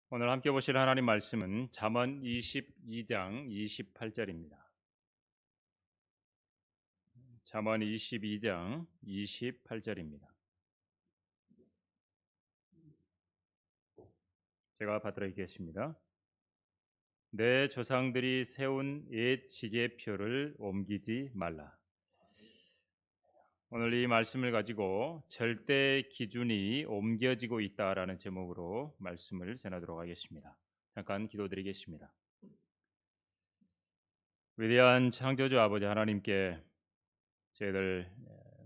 오늘 함께 보실 하나님 말씀은 잠언 22장 28절입니다. 잠언 22장 28절입니다. 제가 받들어 읽겠습니다. 내 조상들이 세운 옛 지계표를 옮기지 말라. 오늘 이 말씀을 가지고 절대 기준이 옮겨지고 있다라는 제목으로 말씀을 전하도록 하겠습니다. 잠깐 기도드리겠습니다. 위대한 창조주 아버지 하나님께 저희들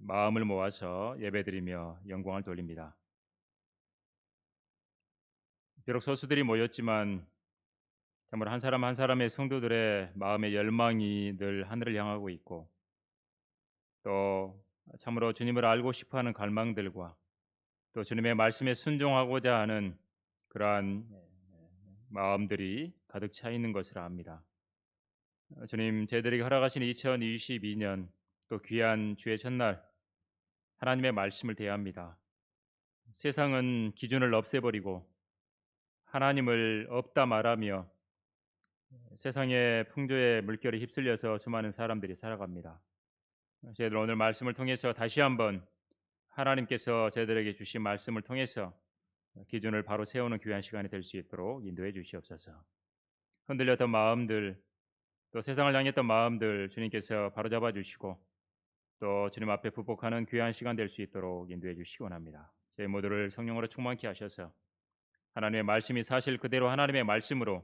마음을 모아서 예배드리며 영광을 돌립니다. 비록 소수들이 모였지만 정말 한 사람 한 사람의 성도들의 마음의 열망이 늘 하늘을 향하고 있고 또 참으로 주님을 알고 싶어하는 갈망들과 또 주님의 말씀에 순종하고자 하는 그러한 마음들이 가득 차 있는 것을 압니다. 주님, 저희들에게 허락하신 2022년 또 귀한 주의 첫날 하나님의 말씀을 대합니다. 세상은 기준을 없애버리고 하나님을 없다 말하며 세상의 풍조의 물결에 휩쓸려서 수많은 사람들이 살아갑니다. 저희들 오늘 말씀을 통해서 다시 한번 하나님께서 저희들에게 주신 말씀을 통해서 기준을 바로 세우는 귀한 시간이 될 수 있도록 인도해 주시옵소서. 흔들렸던 마음들 또 세상을 향했던 마음들 주님께서 바로잡아 주시고 또 주님 앞에 부복하는 귀한 시간 될 수 있도록 인도해 주시기 원합니다. 저희 모두를 성령으로 충만케 하셔서 하나님의 말씀이 사실 그대로 하나님의 말씀으로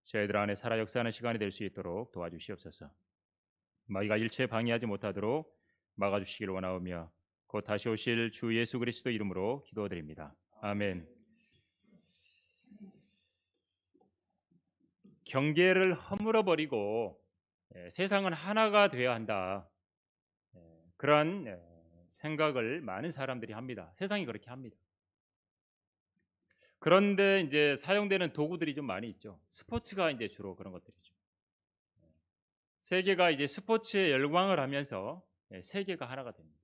저희들 안에 살아 역사하는 시간이 될 수 있도록 도와주시옵소서. 마귀가 일체 방해하지 못하도록 막아주시길 원하오며 곧 다시 오실 주 예수 그리스도 이름으로 기도드립니다. 아멘. 경계를 허물어 버리고 세상은 하나가 되어야 한다. 그러한 생각을 많은 사람들이 합니다. 세상이 그렇게 합니다. 그런데 이제 사용되는 도구들이 좀 많이 있죠. 스포츠가 이제 주로 그런 것들이죠. 세계가 이제 스포츠에 열광을 하면서 세계가 하나가 됩니다.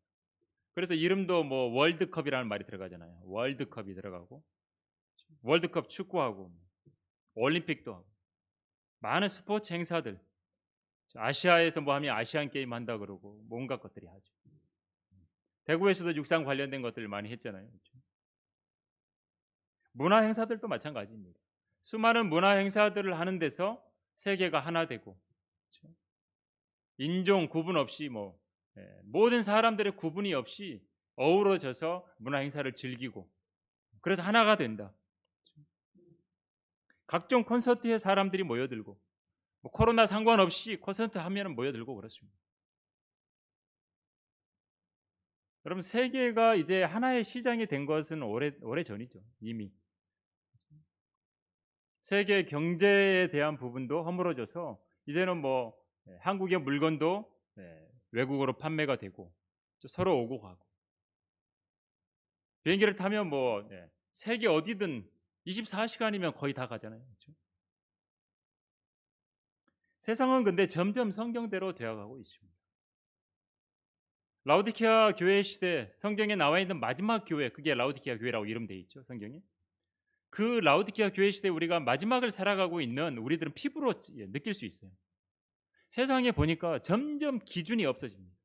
그래서 이름도 뭐 월드컵이라는 말이 들어가잖아요. 월드컵이 들어가고 월드컵 축구하고 올림픽도 하고 많은 스포츠 행사들 아시아에서 뭐 하면 아시안 게임 한다 그러고 뭔가 것들이 하죠. 대구에서도 육상 관련된 것들을 많이 했잖아요. 그렇죠? 문화 행사들도 마찬가지입니다. 수많은 문화 행사들을 하는 데서 세계가 하나 되고 그렇죠? 인종 구분 없이 모든 사람들의 구분이 없이 어우러져서 문화 행사를 즐기고 그래서 하나가 된다. 각종 콘서트에 사람들이 모여들고 코로나 상관없이 콘서트 하면 모여들고 그렇습니다. 여러분 세계가 이제 하나의 시장이 된 것은 오래 전이죠. 이미 세계 경제에 대한 부분도 허물어져서 이제는 한국의 물건도 외국으로 판매가 되고 서로 오고 가고 비행기를 타면 세계 어디든 24시간이면 거의 다 가잖아요. 그렇죠? 세상은 근데 점점 성경대로 되어가고 있습니다. 라우디키아 교회 시대 성경에 나와 있는 마지막 교회 그게 라우디키아 교회라고 이름되어 있죠. 성경에. 그 라우디키아 교회 시대 우리가 마지막을 살아가고 있는 우리들은 피부로 느낄 수 있어요. 세상에 보니까 점점 기준이 없어집니다.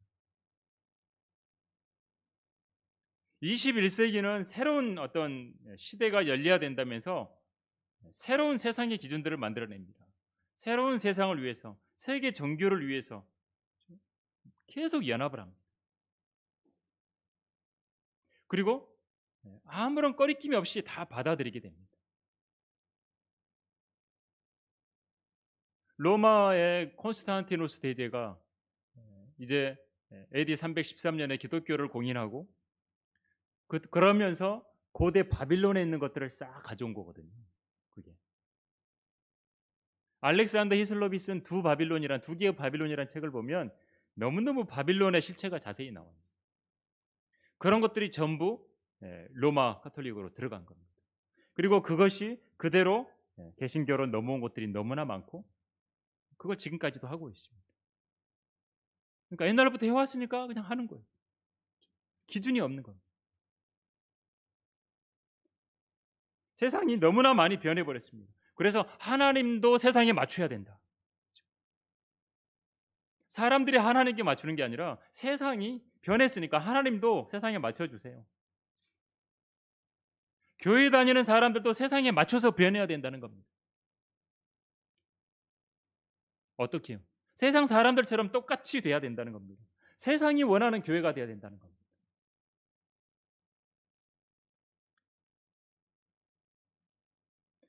21세기는 새로운 어떤 시대가 열려야 된다면서 새로운 세상의 기준들을 만들어냅니다. 새로운 세상을 위해서 세계 정교를 위해서 계속 연합을 합니다. 그리고 아무런 꺼리낌이 없이 다 받아들이게 됩니다. 로마의 콘스탄티누스 대제가 이제 AD 313년에 기독교를 공인하고 그러면서 고대 바빌론에 있는 것들을 싹 가져온 거거든요. 그게 알렉산더 히슬롭이 쓴 두 개의 바빌론이라는 책을 보면 너무너무 바빌론의 실체가 자세히 나와 있어요. 그런 것들이 전부 로마 카톨릭으로 들어간 겁니다. 그리고 그것이 그대로 개신교로 넘어온 것들이 너무나 많고 그걸 지금까지도 하고 있습니다. 그러니까 옛날부터 해왔으니까 그냥 하는 거예요. 기준이 없는 거예요. 세상이 너무나 많이 변해버렸습니다. 그래서 하나님도 세상에 맞춰야 된다. 사람들이 하나님께 맞추는 게 아니라 세상이 변했으니까 하나님도 세상에 맞춰주세요. 교회 다니는 사람들도 세상에 맞춰서 변해야 된다는 겁니다. 어떻게요? 세상 사람들처럼 똑같이 돼야 된다는 겁니다. 세상이 원하는 교회가 돼야 된다는 겁니다.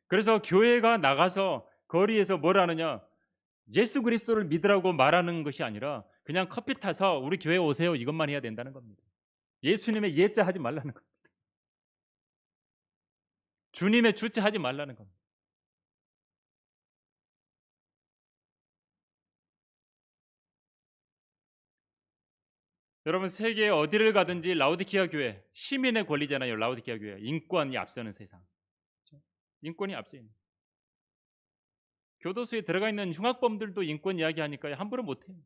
그래서 교회가 나가서 거리에서 뭘 하느냐? 예수 그리스도를 믿으라고 말하는 것이 아니라 그냥 커피 타서 우리 교회 오세요 이것만 해야 된다는 겁니다. 예수님의 예자 하지 말라는 겁니다. 주님의 주자 하지 말라는 겁니다. 여러분 세계 어디를 가든지 라오디키아 교회 시민의 권리잖아요. 라오디키아 교회 인권이 앞서는 세상. 그렇죠? 인권이 앞서 있는. 교도소에 들어가 있는 흉악범들도 인권 이야기하니까 함부로 못해요.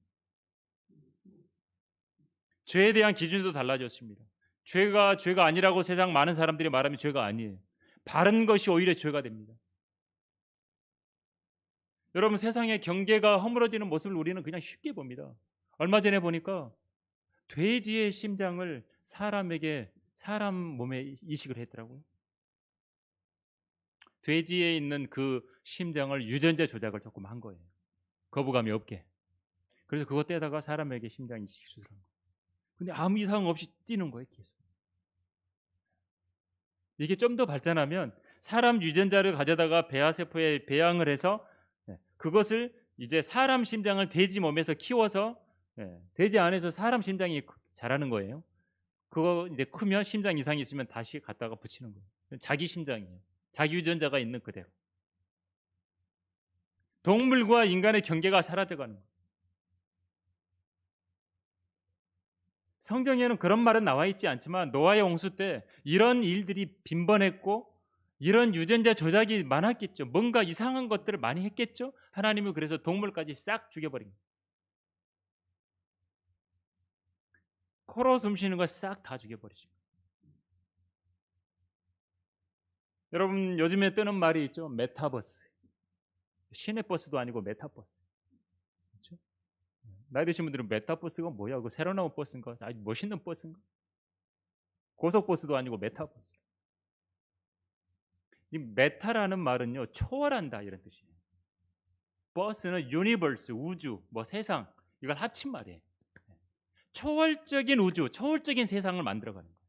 죄에 대한 기준도 달라졌습니다. 죄가 아니라고 세상 많은 사람들이 말하면 죄가 아니에요. 바른 것이 오히려 죄가 됩니다. 여러분 세상의 경계가 허물어지는 모습을 우리는 그냥 쉽게 봅니다. 얼마 전에 보니까 돼지의 심장을 사람 몸에 이식을 했더라고요. 돼지에 있는 그 심장을 유전자 조작을 조금 한 거예요. 거부감이 없게. 그래서 그것 떼다가 사람에게 심장 이식 수술한 거예요. 근데 아무 이상 없이 뛰는 거예요, 계속. 이게 좀 더 발전하면 사람 유전자를 가져다가 배아세포에 배양을 해서 그것을 이제 사람 심장을 돼지 몸에서 키워서 돼지 안에서 사람 심장이 자라는 거예요. 그거 이제 크면 심장 이상이 있으면 다시 갖다가 붙이는 거예요. 자기 심장이에요. 자기 유전자가 있는 그대로. 동물과 인간의 경계가 사라져가는 거예요. 성경에는 그런 말은 나와 있지 않지만 노아의 홍수 때 이런 일들이 빈번했고 이런 유전자 조작이 많았겠죠. 뭔가 이상한 것들을 많이 했겠죠. 하나님은 그래서 동물까지 싹 죽여버린 거예요. 코로 숨쉬는 거 싹 다 죽여버리죠. 여러분 요즘에 뜨는 말이 있죠. 메타버스. 시내버스도 아니고 메타버스. 그렇죠? 나이 드신 분들은 메타버스가 뭐야? 그 새로 나온 버스인가? 아주 멋있는 버스인가? 고속버스도 아니고 메타버스. 이 메타라는 말은요 초월한다 이런 뜻이에요. 버스는 유니버스 우주 뭐 세상 이걸 합친 말이에요. 초월적인 우주, 초월적인 세상을 만들어가는 거예요.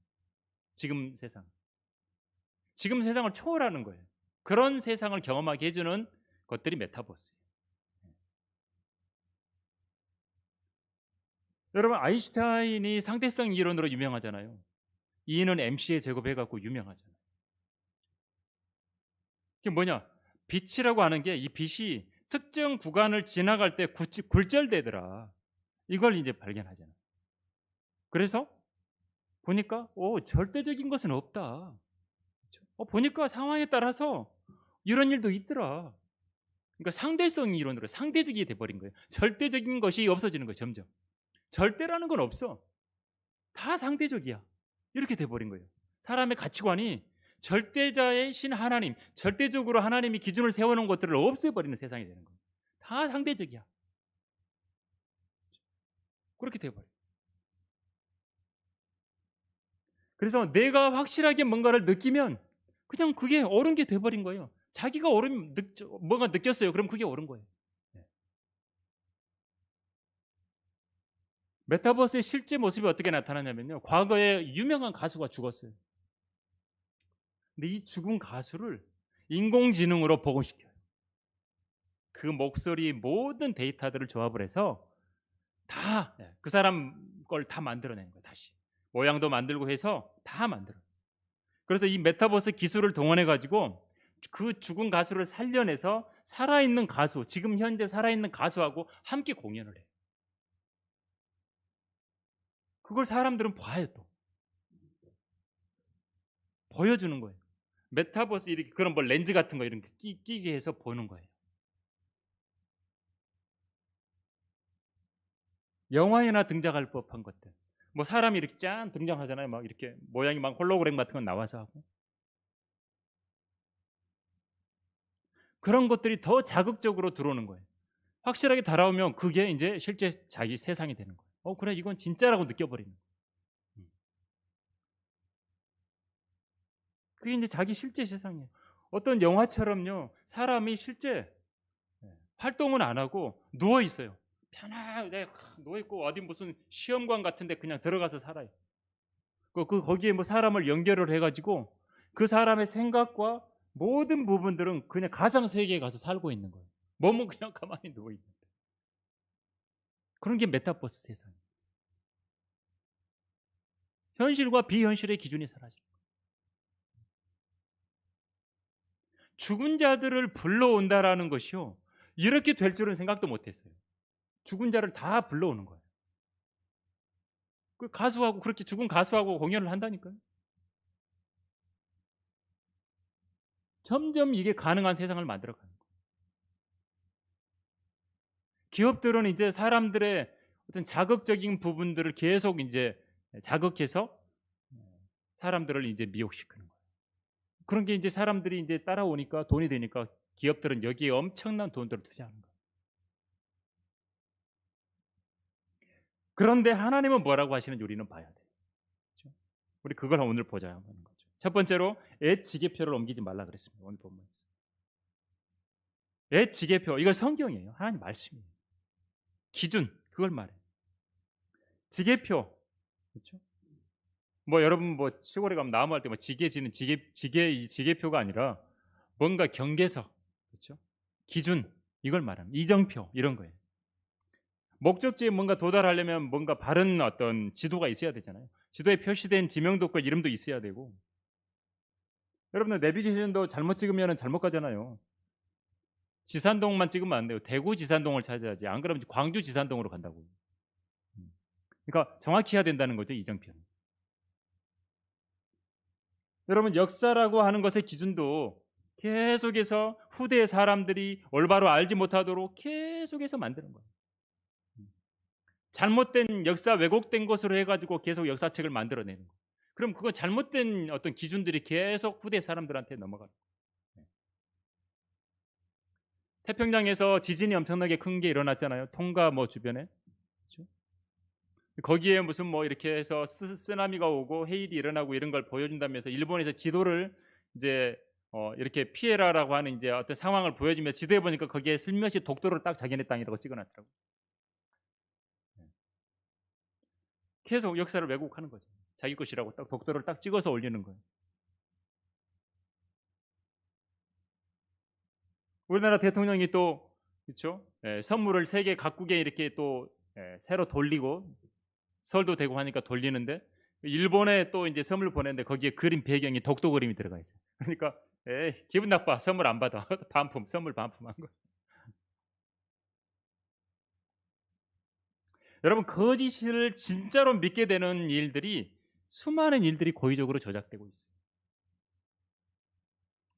지금 세상을 초월하는 거예요. 그런 세상을 경험하게 해주는 것들이 메타버스예요. 여러분 아인슈타인이 상대성 이론으로 유명하잖아요. E는 MC에 제곱해갖고 유명하잖아요. 이게 뭐냐? 빛이라고 하는 게 이 빛이 특정 구간을 지나갈 때 굴절되더라. 이걸 이제 발견하잖아요. 그래서 보니까 절대적인 것은 없다. 보니까 상황에 따라서 이런 일도 있더라. 그러니까 상대성 이론으로 상대적이 돼버린 거예요. 절대적인 것이 없어지는 거예요. 점점. 절대라는 건 없어. 다 상대적이야. 이렇게 돼버린 거예요. 사람의 가치관이 절대자의 신 하나님, 절대적으로 하나님이 기준을 세워놓은 것들을 없애버리는 세상이 되는 거예요. 다 상대적이야. 그렇게 돼버려요. 그래서 내가 확실하게 뭔가를 느끼면 그냥 그게 옳은 게 돼버린 거예요. 자기가 뭔가 느꼈어요. 그럼 그게 옳은 거예요. 메타버스의 실제 모습이 어떻게 나타나냐면요. 과거에 유명한 가수가 죽었어요. 근데 이 죽은 가수를 인공지능으로 복원시켜요. 그 목소리 모든 데이터들을 조합을 해서 다 그 사람 걸 다 만들어낸 거예요. 다시 모양도 만들고 해서 다 만들어요. 그래서 이 메타버스 기술을 동원해 가지고 그 죽은 가수를 살려내서 살아있는 가수, 지금 현재 살아있는 가수하고 함께 공연을 해요. 그걸 사람들은 봐요. 또 보여주는 거예요. 메타버스 이렇게 그런 뭐 렌즈 같은 거 이렇게 끼게 해서 보는 거예요. 영화에나 등장할 법한 것들. 뭐 사람이 이렇게 짠 등장하잖아요. 막 이렇게 모양이 막 홀로그램 같은 건 나와서 하고. 그런 것들이 더 자극적으로 들어오는 거예요. 확실하게 달아오면 그게 이제 실제 자기 세상이 되는 거예요. 그래 이건 진짜라고 느껴버리는 거예요. 그게 이제 자기 실제 세상이에요. 어떤 영화처럼요. 사람이 실제 활동은 안 하고 누워 있어요. 편하게 누워 있고 어디 무슨 시험관 같은데 그냥 들어가서 살아요. 거기에 뭐 사람을 연결을 해가지고 그 사람의 생각과 모든 부분들은 그냥 가상 세계에 가서 살고 있는 거예요. 몸은 그냥 가만히 누워 있는데. 그런 게 메타버스 세상이에요. 현실과 비현실의 기준이 사라져요. 죽은 자들을 불러온다라는 것이요. 이렇게 될 줄은 생각도 못했어요. 죽은 자를 다 불러오는 거예요. 그 가수하고 그렇게 죽은 가수하고 공연을 한다니까요. 점점 이게 가능한 세상을 만들어가는 거예요. 기업들은 이제 사람들의 어떤 자극적인 부분들을 계속 이제 자극해서 사람들을 이제 미혹시키는 거예요. 그런 게 이제 사람들이 이제 따라오니까 돈이 되니까 기업들은 여기에 엄청난 돈들을 투자하는 거예요. 그런데 하나님은 뭐라고 하시는지 우리는 봐야 돼요. 그렇죠? 우리 그걸 오늘 보자 하는 거죠. 첫 번째로 옛 지계표를 옮기지 말라 그랬습니다. 오늘 본문에서. 옛 지계표 이거 성경이에요. 하나님 말씀이에요. 기준 그걸 말해요. 지계표 그렇죠? 뭐 여러분 뭐 시골에 가면 나무할 때 뭐 지게지는 지계표가 아니라 뭔가 경계서 그렇죠? 기준 이걸 말합니다. 이정표 이런 거예요. 목적지에 뭔가 도달하려면 뭔가 바른 어떤 지도가 있어야 되잖아요. 지도에 표시된 지명도과 이름도 있어야 되고. 여러분들 내비게이션도 잘못 찍으면 잘못 가잖아요. 지산동만 찍으면 안 돼요. 대구 지산동을 찾아야지. 안 그러면 광주 지산동으로 간다고요. 그러니까 정확히 해야 된다는 거죠. 이정표는. 여러분 역사라고 하는 것의 기준도 계속해서 후대의 사람들이 올바로 알지 못하도록 계속해서 만드는 거예요. 잘못된 역사 왜곡된 것으로 해가지고 계속 역사책을 만들어내는 거예요. 그럼 그건 잘못된 어떤 기준들이 계속 후대 사람들한테 넘어가는 거예요. 태평양에서 지진이 엄청나게 큰 게 일어났잖아요. 통가 뭐 주변에. 그렇죠? 거기에 무슨 뭐 이렇게 해서 쓰나미가 오고 해일이 일어나고 이런 걸 보여준다면서 일본에서 지도를 이제 이렇게 피해라라고 하는 이제 어떤 상황을 보여주며 지도해 보니까 거기에 슬며시 독도를 딱 자기네 땅이라고 찍어놨더라고요. 계속 역사를 왜곡하는 거죠. 자기 것이라고 딱 독도를 딱 찍어서 올리는 거예요. 우리나라 대통령이 또 그렇죠? 선물을 세계 각국에 이렇게 또 새로 돌리고 설도 되고 하니까 돌리는데 일본에 또 이제 선물 보냈는데 거기에 그림 배경이 독도 그림이 들어가 있어요. 그러니까 기분 나빠. 선물 안 받아. 반품, 선물 반품한 거. 여러분 거짓을 진짜로 믿게 되는 일들이 수많은 일들이 고의적으로 조작되고 있어요.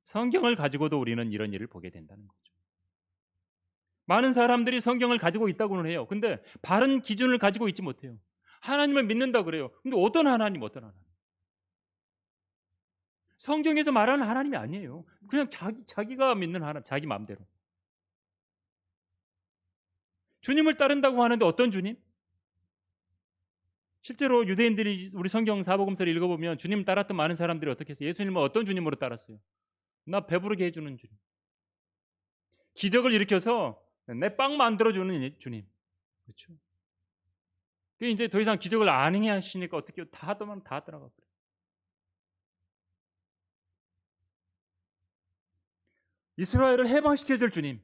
성경을 가지고도 우리는 이런 일을 보게 된다는 거죠. 많은 사람들이 성경을 가지고 있다고는 해요. 근데 바른 기준을 가지고 있지 못해요. 하나님을 믿는다 그래요. 근데 어떤 하나님, 어떤 하나님? 성경에서 말하는 하나님이 아니에요. 그냥 자기가 믿는 하나님, 자기 마음대로. 주님을 따른다고 하는데 어떤 주님? 실제로 유대인들이 우리 성경 사복음서를 읽어보면 주님 따랐던 많은 사람들이 어떻게 했어요? 예수님은 어떤 주님으로 따랐어요? 나 배부르게 해주는 주님. 기적을 일으켜서 내 빵 만들어주는 주님. 그렇죠? 이제 더 이상 기적을 안 행해 하시니까 어떻게 다 하더만 다 떠나가 버려요. 이스라엘을 해방시켜줄 주님.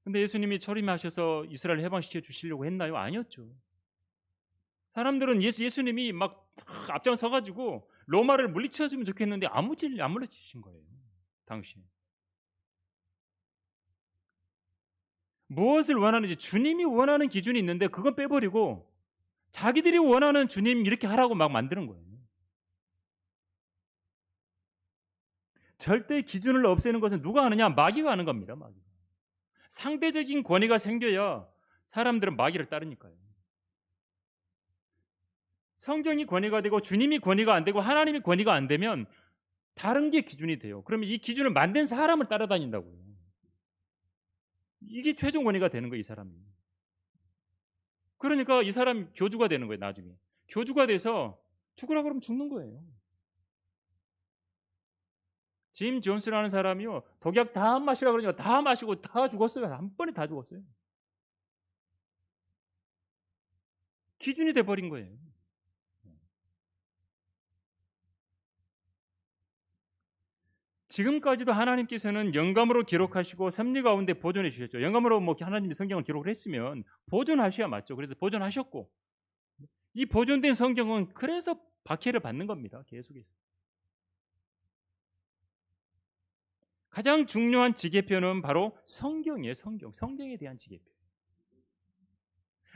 근데 예수님이 초림하셔서 이스라엘 해방시켜 주시려고 했나요? 아니었죠. 사람들은 예수님이 막 앞장서가지고 로마를 물리쳐주면 좋겠는데 안 물리치신 거예요. 당시에. 무엇을 원하는지 주님이 원하는 기준이 있는데 그건 빼버리고 자기들이 원하는 주님 이렇게 하라고 막 만드는 거예요. 절대 기준을 없애는 것은 누가 하느냐? 마귀가 하는 겁니다. 마귀. 상대적인 권위가 생겨야 사람들은 마귀를 따르니까요. 성경이 권위가 되고 주님이 권위가 안 되고 하나님이 권위가 안 되면 다른 게 기준이 돼요. 그러면 이 기준을 만든 사람을 따라다닌다고요. 이게 최종 권위가 되는 거예요, 이 사람이. 그러니까 이 사람 교주가 되는 거예요, 나중에. 교주가 돼서 죽으라 그러면 죽는 거예요. 짐 존스라는 사람이요, 독약 다 마시라 그러니까 다 마시고 다 죽었어요. 한 번에 다 죽었어요. 기준이 돼 버린 거예요. 지금까지도 하나님께서는 영감으로 기록하시고 섭리 가운데 보존해 주셨죠. 영감으로 뭐 하나님이 성경을 기록을 했으면 보존하셔야 맞죠. 그래서 보존하셨고, 이 보존된 성경은 그래서 박해를 받는 겁니다. 계속해서. 가장 중요한 지계표는 바로 성경이에요. 성경에 대한 지계표.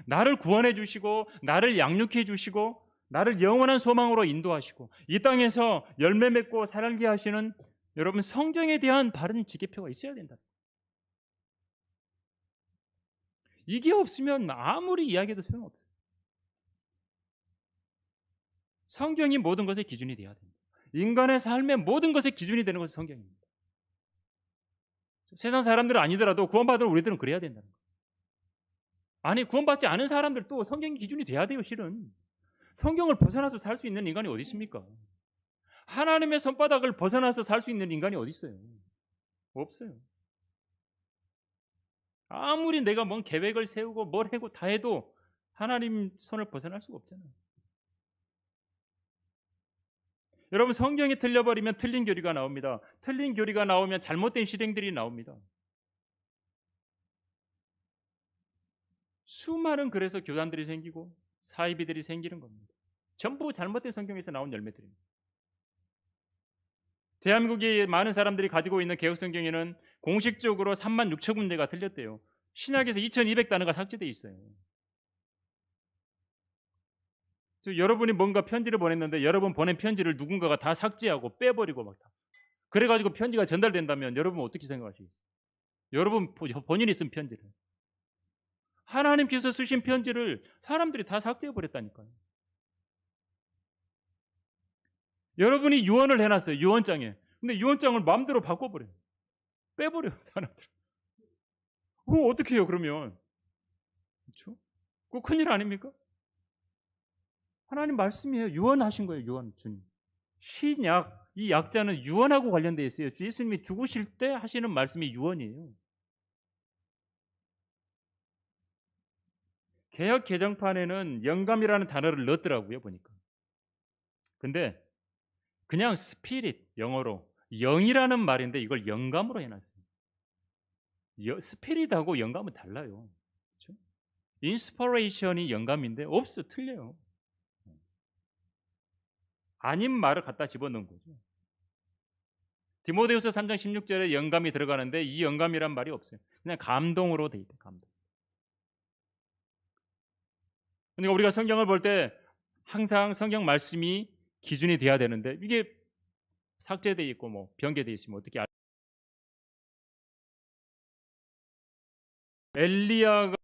나를 구원해 주시고 나를 양육해 주시고 나를 영원한 소망으로 인도하시고 이 땅에서 열매 맺고 살게 하시는, 여러분, 성경에 대한 바른 지계표가 있어야 된다. 이게 없으면 아무리 이야기해도 소용없어요. 성경이 모든 것의 기준이 되어야 됩니다. 인간의 삶의 모든 것의 기준이 되는 것은 성경입니다. 세상 사람들은 아니더라도 구원받은 우리들은 그래야 된다는 거예요. 아니, 구원받지 않은 사람들도 성경이 기준이 돼야 돼요. 실은 성경을 벗어나서 살 수 있는 인간이 어디 있습니까? 하나님의 손바닥을 벗어나서 살 수 있는 인간이 어디 있어요? 없어요. 아무리 내가 뭔 계획을 세우고 뭘 하고 다 해도 하나님 손을 벗어날 수가 없잖아요. 여러분, 성경이 틀려버리면 틀린 교리가 나옵니다. 틀린 교리가 나오면 잘못된 실행들이 나옵니다. 수많은 그래서 교단들이 생기고 사이비들이 생기는 겁니다. 전부 잘못된 성경에서 나온 열매들입니다. 대한민국의 많은 사람들이 가지고 있는 개혁성경에는 공식적으로 36,000군데가 틀렸대요. 신약에서 2,200단어가 삭제되어 있어요. 여러분이 뭔가 편지를 보냈는데 여러분 보낸 편지를 누군가가 다 삭제하고 빼버리고 막 다. 그래가지고 편지가 전달된다면 여러분 어떻게 생각하시겠어요? 여러분 본인이 쓴 편지를, 하나님께서 쓰신 편지를 사람들이 다 삭제해버렸다니까요. 여러분이 유언을 해놨어요. 유언장에. 근데 유언장을 마음대로 바꿔버려요. 빼버려요. 사람들. 그거 어떻게 해요 그러면? 그렇죠? 그거 큰일 아닙니까? 하나님 말씀이에요. 유언하신 거예요. 유언. 주님. 신약, 이 약자는 유언하고 관련되어 있어요. 예수님이 죽으실 때 하시는 말씀이 유언이에요. 개역 개정판에는 영감이라는 단어를 넣었더라고요, 보니까. 근데 그냥 스피릿, 영어로 영이라는 말인데 이걸 영감으로 해놨어요. 스피릿하고 영감은 달라요. 그렇죠? 인스퍼레이션이 영감인데 없어, 틀려요. 아닌 말을 갖다 집어넣은 거죠. 디모데후서 3장 16절에 영감이 들어가는데 이 영감이란 말이 없어요. 그냥 감동으로 돼 있대. 감동. 그러니까 우리가 성경을 볼 때 항상 성경 말씀이 기준이 돼야 되는데 이게 삭제돼 있고 뭐 변개돼 있으면 어떻게 엘리야가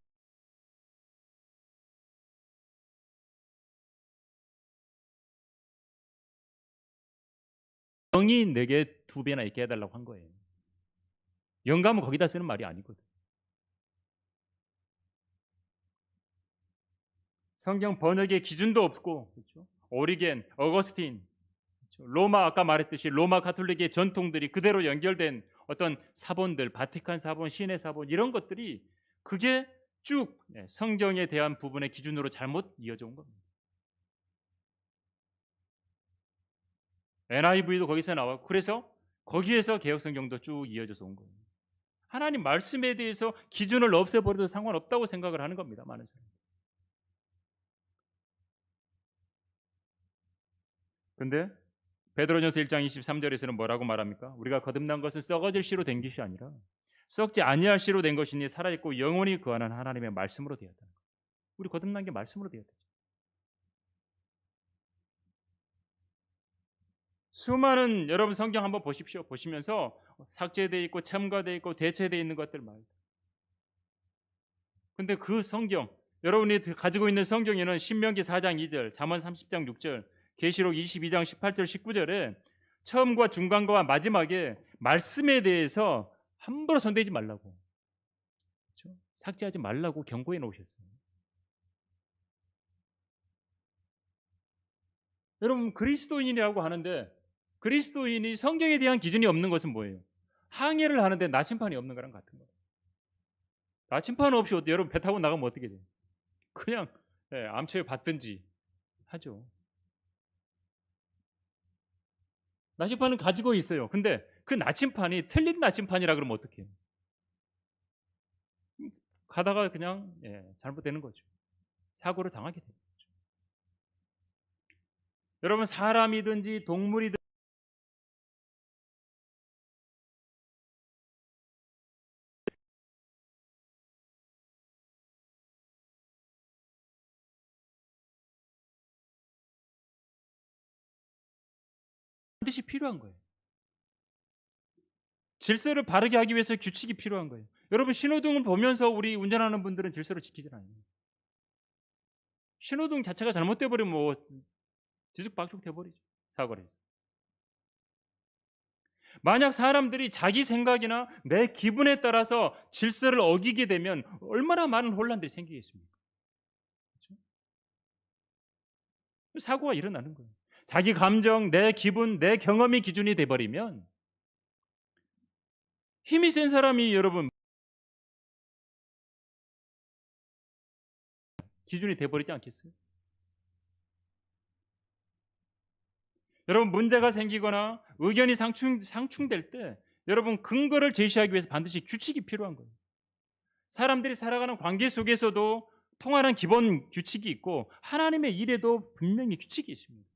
영이 내게 2배나 있게 해달라고 한 거예요. 영감은 거기다 쓰는 말이 아니거든. 성경 번역의 기준도 없고, 그렇죠? 오리겐, 어거스틴, 그렇죠? 로마, 아까 말했듯이 로마 가톨릭의 전통들이 그대로 연결된 어떤 사본들, 바티칸 사본, 신의 사본, 이런 것들이 그게 쭉 성경에 대한 부분의 기준으로 잘못 이어져 온 겁니다. NIV도 거기서 나왔고, 그래서 거기에서 개혁성경도 쭉 이어져서 온 거예요. 하나님 말씀에 대해서 기준을 없애버려도 상관없다고 생각을 하는 겁니다. 많은 사람들. 근데 베드로전서 1장 23절에서는 뭐라고 말합니까? 우리가 거듭난 것은 썩어질 씨로 된 것이 아니라 썩지 아니할 씨로 된 것이니 살아있고 영원히 거하는 하나님의 말씀으로 되었다는 거예요. 우리 거듭난 게 말씀으로 되었다. 수많은, 여러분 성경 한번 보십시오. 보시면서 삭제되어 있고 첨가되어 있고 대체되어 있는 것들 말이에요. 근데 그 성경, 여러분이 가지고 있는 성경에는 신명기 4장 2절, 잠언 30장 6절, 계시록 22장 18절 19절에 처음과 중간과 마지막에 말씀에 대해서 함부로 손대지 말라고, 그렇죠? 삭제하지 말라고 경고해 놓으셨어요. 여러분, 그리스도인이라고 하는데 그리스도인이 성경에 대한 기준이 없는 것은 뭐예요? 항해를 하는데 나침판이 없는 거랑 같은 거예요. 나침판 없이 여러분 배 타고 나가면 어떻게 돼요? 그냥 암초에 받든지 하죠. 나침판은 가지고 있어요. 근데 그 나침판이 틀린 나침판이라 그러면 어떻게 해요? 가다가 그냥 잘못되는 거죠. 사고를 당하게 돼요. 여러분, 사람이든지 동물이든지 반드시 필요한 거예요. 질서를 바르게 하기 위해서 규칙이 필요한 거예요. 여러분, 신호등을 보면서 우리 운전하는 분들은 질서를 지키지 않아요. 신호등 자체가 잘못돼 버리면 뭐 뒤죽박죽 돼 버리죠. 사고를 해서. 만약 사람들이 자기 생각이나 내 기분에 따라서 질서를 어기게 되면 얼마나 많은 혼란들이 생기겠습니까? 그렇죠? 사고가 일어나는 거예요. 자기 감정, 내 기분, 내 경험이 기준이 돼 버리면 힘이 센 사람이 여러분 기준이 돼 버리지 않겠어요? 여러분, 문제가 생기거나 의견이 상충될 때 여러분 근거를 제시하기 위해서 반드시 규칙이 필요한 거예요. 사람들이 살아가는 관계 속에서도 통하는 기본 규칙이 있고 하나님의 일에도 분명히 규칙이 있습니다.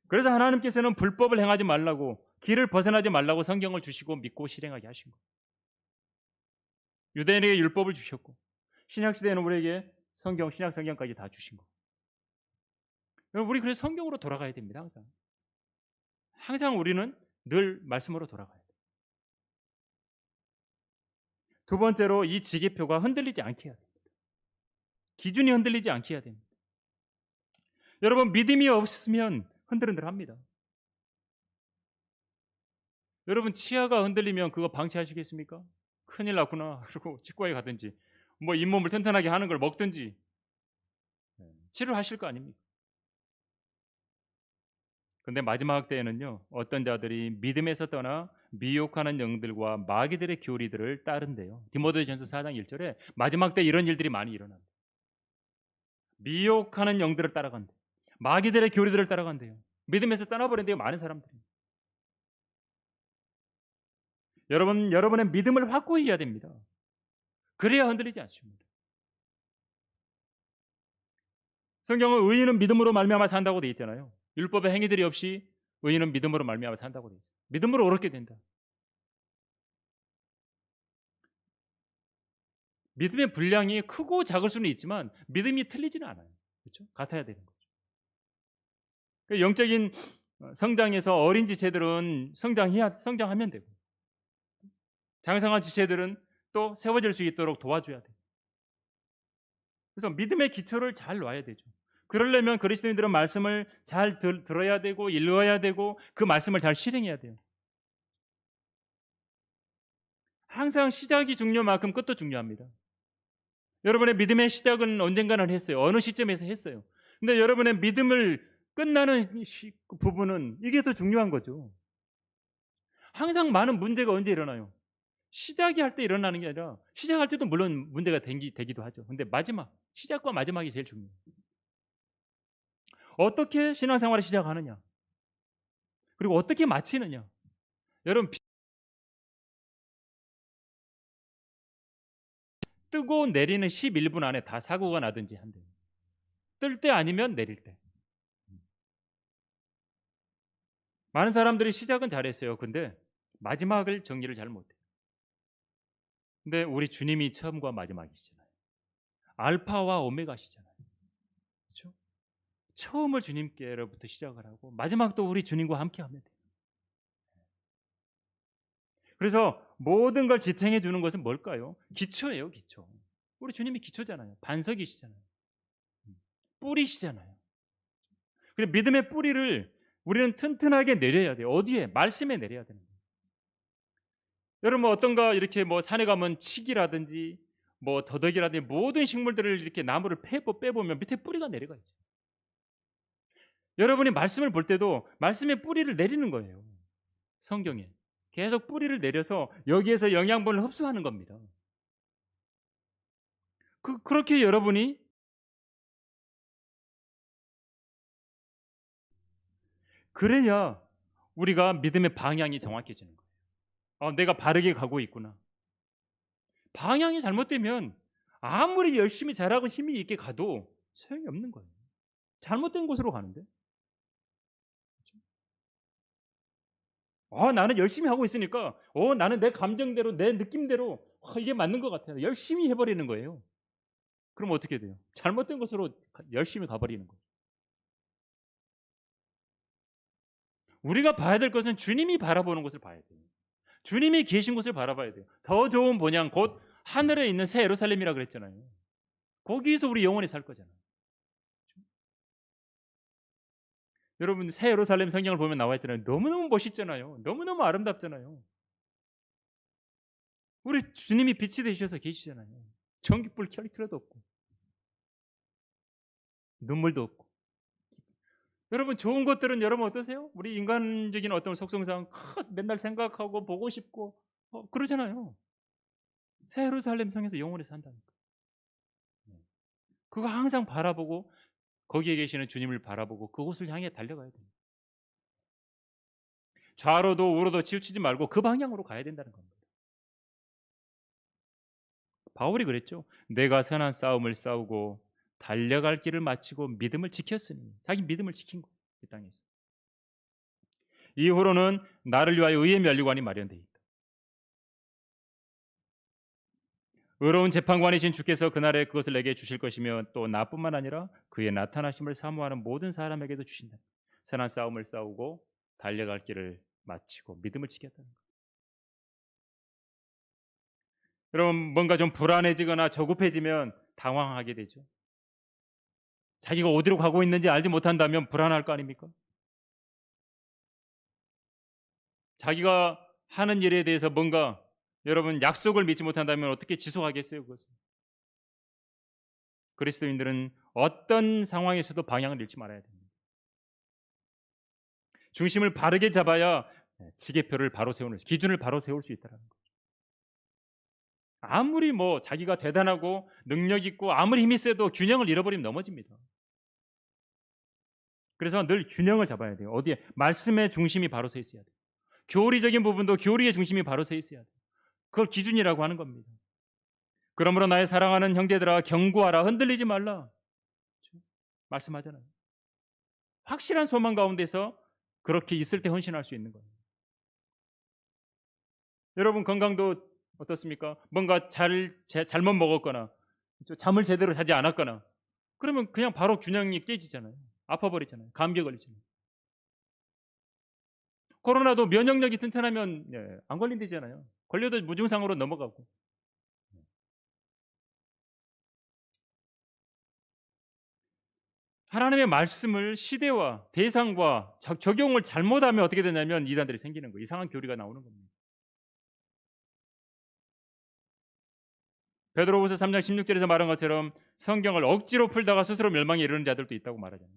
그래서 하나님께서는 불법을 행하지 말라고, 길을 벗어나지 말라고 성경을 주시고 믿고 실행하게 하신 거예요. 유대인에게 율법을 주셨고 신약시대에는 우리에게 신약 성경까지 다 주신 거예요. 여러분, 우리 그래서 성경으로 돌아가야 됩니다. 항상 우리는 늘 말씀으로 돌아가야 돼요. 두 번째로 이 지기표가 흔들리지 않게 해야 됩니다. 기준이 흔들리지 않게 해야 됩니다. 여러분, 믿음이 없으면 흔들흔들합니다. 여러분, 치아가 흔들리면 그거 방치하시겠습니까? 큰일 났구나 그리고 치과에 가든지 뭐 잇몸을 튼튼하게 하는 걸 먹든지 치료하실 거 아닙니까? 근데 마지막 때에는요, 어떤 자들이 믿음에서 떠나 미혹하는 영들과 마귀들의 교리들을 따른대요. 디모데전서 4장 1절에 마지막 때 이런 일들이 많이 일어난다. 미혹하는 영들을 따라간대. 마귀들의 교리들을 따라간대요. 믿음에서 떠나버린대요, 많은 사람들이. 여러분의 믿음을 확고히 해야 됩니다. 그래야 흔들리지 않습니다. 성경은 의인은 믿음으로 말미암아 산다고 되어 있잖아요. 율법의 행위들이 없이 의인은 믿음으로 말미암아 산다고 되어 있어요. 믿음으로 옳게 된다. 믿음의 분량이 크고 작을 수는 있지만 믿음이 틀리지는 않아요. 그렇죠? 같아야 되는 거죠. 영적인 성장에서 어린 지체들은 성장하면 되고 장성한 지체들은 또 세워질 수 있도록 도와줘야 돼요. 그래서 믿음의 기초를 잘 놔야 되죠. 그러려면 그리스도인들은 말씀을 잘 들어야 되고 읽어야 되고 그 말씀을 잘 실행해야 돼요. 항상 시작이 중요만큼 끝도 중요합니다. 여러분의 믿음의 시작은 언젠가는 했어요. 어느 시점에서 했어요. 근데 여러분의 믿음을 끝나는 부분은 이게 더 중요한 거죠. 항상 많은 문제가 언제 일어나요? 시작이 할 때 일어나는 게 아니라 시작할 때도 물론 문제가 되기도 하죠. 근데 시작과 마지막이 제일 중요해요. 어떻게 신앙생활을 시작하느냐? 그리고 어떻게 마치느냐? 여러분, 뜨고 내리는 11분 안에 다 사고가 나든지 한대요. 뜰 때 아니면 내릴 때. 많은 사람들이 시작은 잘했어요. 근데 마지막을 정리를 잘 못해요. 근데 우리 주님이 처음과 마지막이시잖아요. 알파와 오메가시잖아요. 그렇죠? 처음을 주님께로부터 시작을 하고 마지막도 우리 주님과 함께 하면 돼요. 그래서 모든 걸 지탱해 주는 것은 뭘까요? 기초예요, 기초. 우리 주님이 기초잖아요. 반석이시잖아요. 뿌리시잖아요. 그래서 믿음의 뿌리를 우리는 튼튼하게 내려야 돼요. 어디에? 말씀에 내려야 되는 거예요. 여러분 어떤가 이렇게 뭐 산에 가면 칡이라든지 뭐 더덕이라든지 모든 식물들을 이렇게 나무를 빼보면 밑에 뿌리가 내려가 있죠. 여러분이 말씀을 볼 때도 말씀의 뿌리를 내리는 거예요. 성경에. 계속 뿌리를 내려서 여기에서 영양분을 흡수하는 겁니다. 그렇게 여러분이 그래야 우리가 믿음의 방향이 정확해지는 거예요. 내가 바르게 가고 있구나. 방향이 잘못되면 아무리 열심히 잘하고 힘이 있게 가도 소용이 없는 거예요. 잘못된 곳으로 가는데. 나는 열심히 하고 있으니까 나는 내 감정대로 내 느낌대로 이게 맞는 것 같아요. 열심히 해버리는 거예요. 그럼 어떻게 돼요? 잘못된 곳으로 열심히 가버리는 거예요. 우리가 봐야 될 것은 주님이 바라보는 곳을 봐야 돼요. 주님이 계신 곳을 바라봐야 돼요. 더 좋은 본향 곧 하늘에 있는 새 예루살렘이라 그랬잖아요. 거기에서 우리 영원히 살 거잖아요. 여러분 새 예루살렘 성경을 보면 나와 있잖아요. 너무너무 멋있잖아요. 너무너무 아름답잖아요. 우리 주님이 빛이 되셔서 계시잖아요. 전기불 켤 필요도 없고 눈물도 없고. 여러분 좋은 것들은 여러분 어떠세요? 우리 인간적인 어떤 속성상 맨날 생각하고 보고 싶고 그러잖아요. 새 예루살렘 성에서 영원히 산다니까. 그거 항상 바라보고 거기에 계시는 주님을 바라보고 그곳을 향해 달려가야 돼요. 좌로도 우로도 치우치지 말고 그 방향으로 가야 된다는 겁니다. 바울이 그랬죠. 내가 선한 싸움을 싸우고 달려갈 길을 마치고 믿음을 지켰으니 자기 믿음을 지킨 거예요. 이 땅에서. 이후로는 나를 위하여 의의 면류관이 마련되어 있다. 의로운 재판관이신 주께서 그날에 그것을 내게 주실 것이며 또 나뿐만 아니라 그의 나타나심을 사모하는 모든 사람에게도 주신다. 선한 싸움을 싸우고 달려갈 길을 마치고 믿음을 지켰다는 거예요. 여러분 뭔가 좀 불안해지거나 조급해지면 당황하게 되죠. 자기가 어디로 가고 있는지 알지 못한다면 불안할 거 아닙니까? 자기가 하는 일에 대해서 뭔가 여러분 약속을 믿지 못한다면 어떻게 지속하겠어요, 그것을? 그리스도인들은 어떤 상황에서도 방향을 잃지 말아야 됩니다. 중심을 바르게 잡아야 지게표를 바로 세우는 기준을 바로 세울 수 있다는 거죠. 아무리 뭐 자기가 대단하고 능력 있고 아무리 힘이 세도 균형을 잃어버리면 넘어집니다. 그래서 늘 균형을 잡아야 돼요. 어디에? 말씀의 중심이 바로 서 있어야 돼요. 교리적인 부분도 교리의 중심이 바로 서 있어야 돼요. 그걸 기준이라고 하는 겁니다. 그러므로 나의 사랑하는 형제들아 경고하라. 흔들리지 말라. 말씀하잖아요. 확실한 소망 가운데서 그렇게 있을 때 헌신할 수 있는 거예요. 여러분 건강도 어떻습니까? 뭔가 잘못 먹었거나 잠을 제대로 자지 않았거나 그러면 그냥 바로 균형이 깨지잖아요. 아파버리잖아요. 감기에 걸리잖아요. 코로나도 면역력이 튼튼하면 안 걸린다잖아요. 걸려도 무증상으로 넘어가고. 하나님의 말씀을 시대와 대상과 적용을 잘못하면 어떻게 되냐면 이단들이 생기는 거예요. 이상한 교리가 나오는 겁니다. 베드로후서 3장 16절에서 말한 것처럼 성경을 억지로 풀다가 스스로 멸망에 이르는 자들도 있다고 말하잖아요.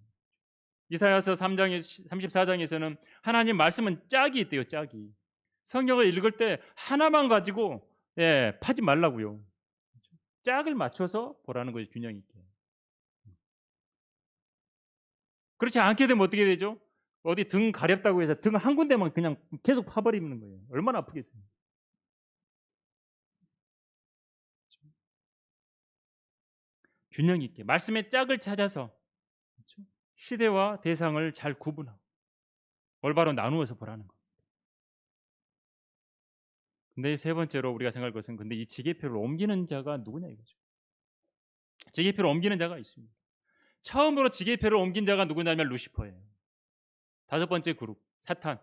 이사야서 3장 34장에서는 하나님 말씀은 짝이 있대요. 짝이. 성경을 읽을 때 하나만 가지고 파지 말라고요. 짝을 맞춰서 보라는 거죠. 균형 있게. 그렇지 않게 되면 어떻게 되죠? 어디 등 가렵다고 해서 등 한 군데만 그냥 계속 파버리는 거예요. 얼마나 아프겠어요. 균형 있게 말씀의 짝을 찾아서 시대와 대상을 잘 구분하고 올바로 나누어서 보라는 거예요. 근데 세 번째로 우리가 생각할 것은 근데 이 지게표를 옮기는 자가 누구냐 이거죠. 지게표를 옮기는 자가 있습니다. 처음으로 지게표를 옮긴 자가 누구냐면 루시퍼예요. 다섯 번째 그룹 사탄.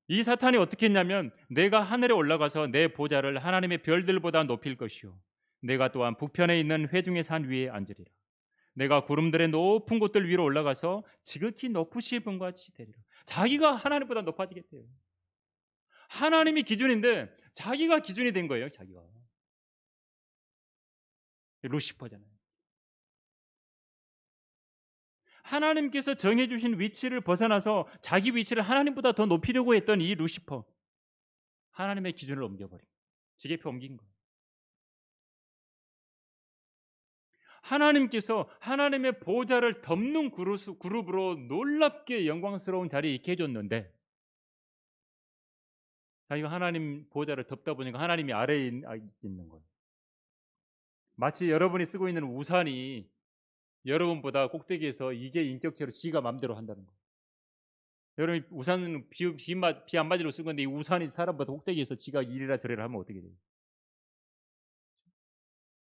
이 사탄이 어떻게 했냐면 내가 하늘에 올라가서 내 보좌를 하나님의 별들보다 높일 것이요 내가 또한 북편에 있는 회중의 산 위에 앉으리라. 내가 구름들의 높은 곳들 위로 올라가서 지극히 높으신 분과 같이 되리라. 자기가 하나님보다 높아지겠대요. 하나님이 기준인데 자기가 기준이 된 거예요. 자기가. 루시퍼잖아요. 하나님께서 정해주신 위치를 벗어나서 자기 위치를 하나님보다 더 높이려고 했던 이 루시퍼, 하나님의 기준을 옮겨버린, 지게표 옮긴 거예요. 하나님께서 하나님의 보좌를 덮는 그룹으로 놀랍게 영광스러운 자리에 있게 해줬는데, 자기가 하나님 보좌를 덮다 보니까 하나님이 아래에 있는 거예요. 마치 여러분이 쓰고 있는 우산이 여러분보다 꼭대기에서 이게 인격체로 지가 마음대로 한다는 거예요. 여러분 우산은 비 안 맞으려고 쓴 건데 이 우산이 사람보다 꼭대기에서 지가 이리라 저리라 하면 어떻게 돼요?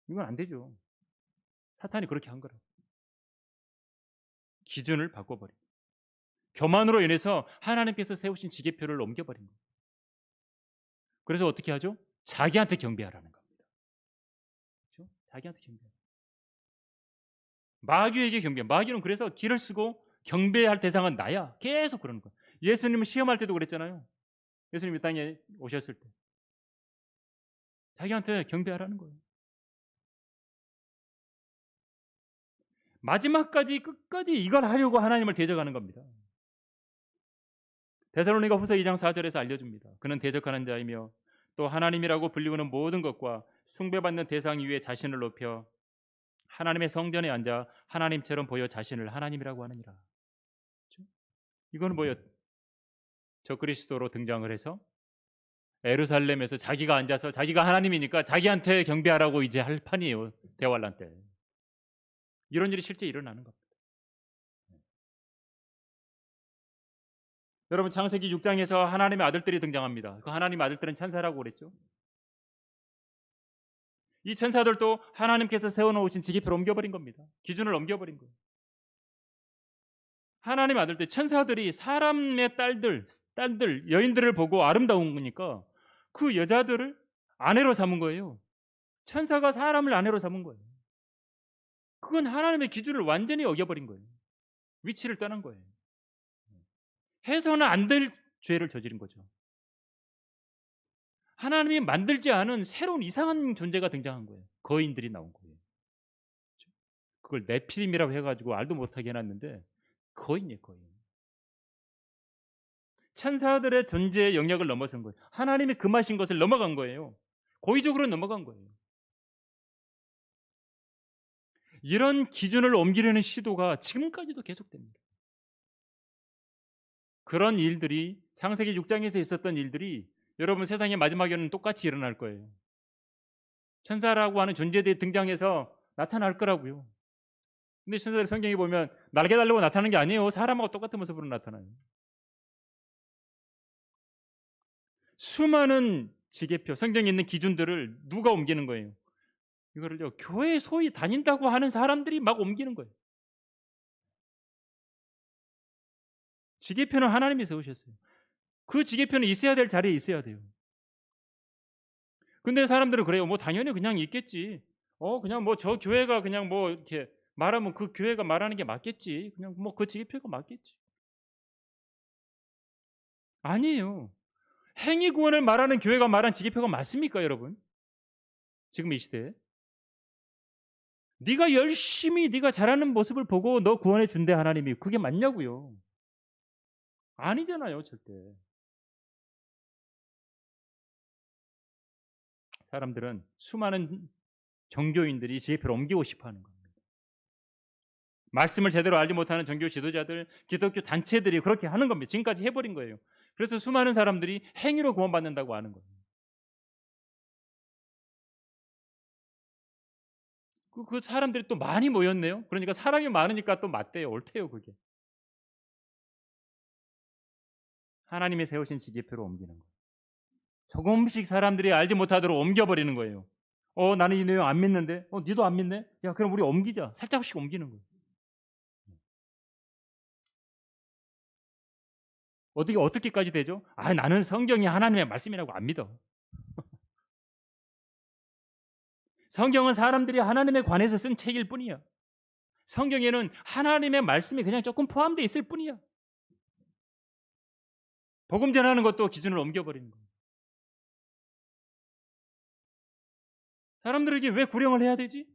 이건 안 되죠. 사탄이 그렇게 한 거라고. 기준을 바꿔버린 거예요. 교만으로 인해서 하나님께서 세우신 지계표를 옮겨버린 거예요. 그래서 어떻게 하죠? 자기한테 경배하라는 겁니다. 그렇죠? 자기한테 경배. 마귀에게 경배. 마귀는 그래서 길을 쓰고 경배할 대상은 나야. 계속 그러는 거예요. 예수님은 시험할 때도 그랬잖아요. 예수님이 땅에 오셨을 때 자기한테 경배하라는 거예요. 마지막까지 끝까지 이걸 하려고 하나님을 대적하는 겁니다. 데살로니가 후서 2장 4절에서 알려줍니다. 그는 대적하는 자이며 또 하나님이라고 불리우는 모든 것과 숭배받는 대상 위에 자신을 높여 하나님의 성전에 앉아 하나님처럼 보여 자신을 하나님이라고 하느니라. 그렇죠? 이거는 뭐예요? 적그리스도로 등장을 해서 예루살렘에서 자기가 앉아서 자기가 하나님이니까 자기한테 경배하라고 이제 할 판이에요. 대환란 때. 이런 일이 실제 일어나는 겁니다. 여러분 창세기 6장에서 하나님의 아들들이 등장합니다. 그 하나님의 아들들은 천사라고 그랬죠. 이 천사들도 하나님께서 세워놓으신 지기표를 옮겨버린 겁니다. 기준을 옮겨버린 거예요. 하나님의 아들들, 천사들이 사람의 딸들, 여인들을 보고 아름다운 거니까 그 여자들을 아내로 삼은 거예요. 천사가 사람을 아내로 삼은 거예요. 그건 하나님의 기준을 완전히 어겨버린 거예요. 위치를 떠난 거예요. 해서는 안 될 죄를 저지른 거죠. 하나님이 만들지 않은 새로운 이상한 존재가 등장한 거예요. 거인들이 나온 거예요. 그걸 네피림이라고 해가지고 알도 못하게 해놨는데 거인이에요, 거인. 천사들의 존재의 영역을 넘어선 거예요. 하나님이 금하신 것을 넘어간 거예요. 고의적으로 넘어간 거예요. 이런 기준을 옮기려는 시도가 지금까지도 계속됩니다. 그런 일들이 창세기 6장에서 있었던 일들이 여러분 세상의 마지막에는 똑같이 일어날 거예요. 천사라고 하는 존재들이 등장해서 나타날 거라고요. 근데 천사들 성경에 보면 날개 달고 나타나는 게 아니에요. 사람하고 똑같은 모습으로 나타나요. 수많은 지계표, 성경에 있는 기준들을 누가 옮기는 거예요? 이거를요, 교회에 소위 다닌다고 하는 사람들이 막 옮기는 거예요. 지계표는 하나님이 세우셨어요. 그 지계표는 있어야 될 자리에 있어야 돼요. 근데 사람들은 그래요. 뭐 당연히 그냥 있겠지. 그냥 뭐 저 교회가 그냥 뭐 이렇게 말하면 그 교회가 말하는 게 맞겠지. 그냥 뭐 그 지계표가 맞겠지. 아니에요. 행위 구원을 말하는 교회가 말한 지계표가 맞습니까, 여러분? 지금 이 시대에? 네가 열심히 네가 잘하는 모습을 보고 너 구원해 준대 하나님이. 그게 맞냐고요? 아니잖아요, 절대. 사람들은 수많은 종교인들이 지혜표를 옮기고 싶어 하는 겁니다. 말씀을 제대로 알지 못하는 종교 지도자들, 기독교 단체들이 그렇게 하는 겁니다. 지금까지 해버린 거예요. 그래서 수많은 사람들이 행위로 구원받는다고 하는 거예요. 그 사람들이 또 많이 모였네요. 그러니까 사람이 많으니까 또 맞대요. 옳대요, 그게. 하나님이 세우신 지혜표로 옮기는 거예요. 조금씩 사람들이 알지 못하도록 옮겨버리는 거예요. 나는 이 내용 안 믿는데? 니도 안 믿네? 야, 그럼 우리 옮기자. 살짝씩 옮기는 거예요. 어떻게까지 되죠? 나는 성경이 하나님의 말씀이라고 안 믿어. 성경은 사람들이 하나님에 관해서 쓴 책일 뿐이야. 성경에는 하나님의 말씀이 그냥 조금 포함되어 있을 뿐이야. 복음 전하는 것도 기준을 옮겨버리는 거예요. 사람들에게 왜 구령을 해야 되지?